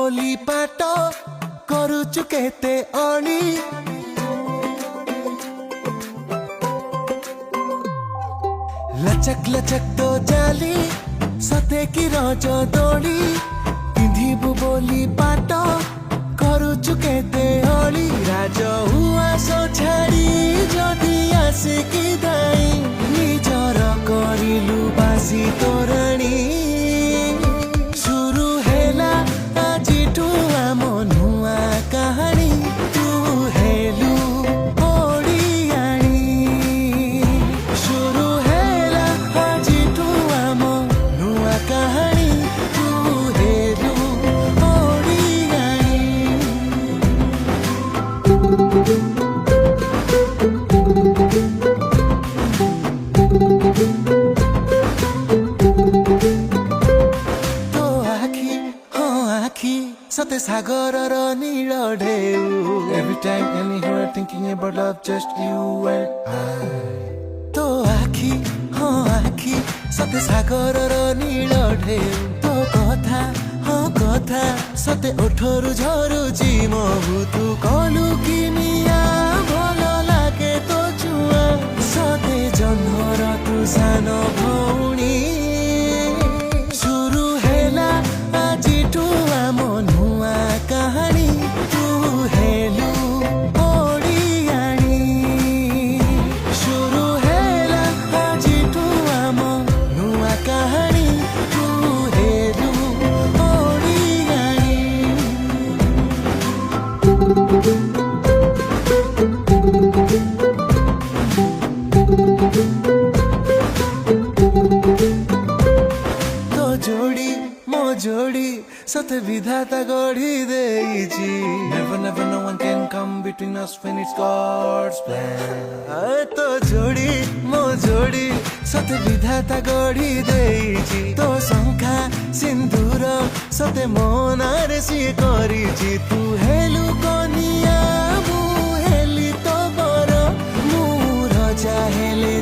बोली पाट करुचु केते अणी लचक लचक तो जाली सते की रज दोली पिंधिबु बोली पाट करुचु केते अणी राज उआस छाड़ी जदि आसिकी दाई निजर करिलु बासी तोरणी शुरू हेला आजिठु आम नुआ कहानी तू हेलु ओडियाणी शुरू हेला आजिठु आम नुआ कहानी तू हेलु ओडियाणी सते सागर नील ढेउ Every time anywhere thinking about love just you and I तो आखी हाँ आखी सते सागर नील ढेउ तो कथा हाँ कथा सते ओठरु झरुची महु तू कलु कि मिया भल लागे तो छुआ सते जन्मर तू सान भौणी शुरू हेला आजिठु आम नुआ कहानी तू हेलु ओडियाणी शुरू हेला आजिठु आम नुआ कहानी तू हेलु ओडियाणी तो जोड़ी मो जोड़ी सत विधाता गढ़ी देइची Never never no one can come between us when it's God's plan तो जोड़ी मो जोड़ी सत विधाता गढ़ी देइची तो शंखा सिंदूर सते मोनारे सिए करिची तू हेलु कनिया मु हेली तो बर मु रजा हेले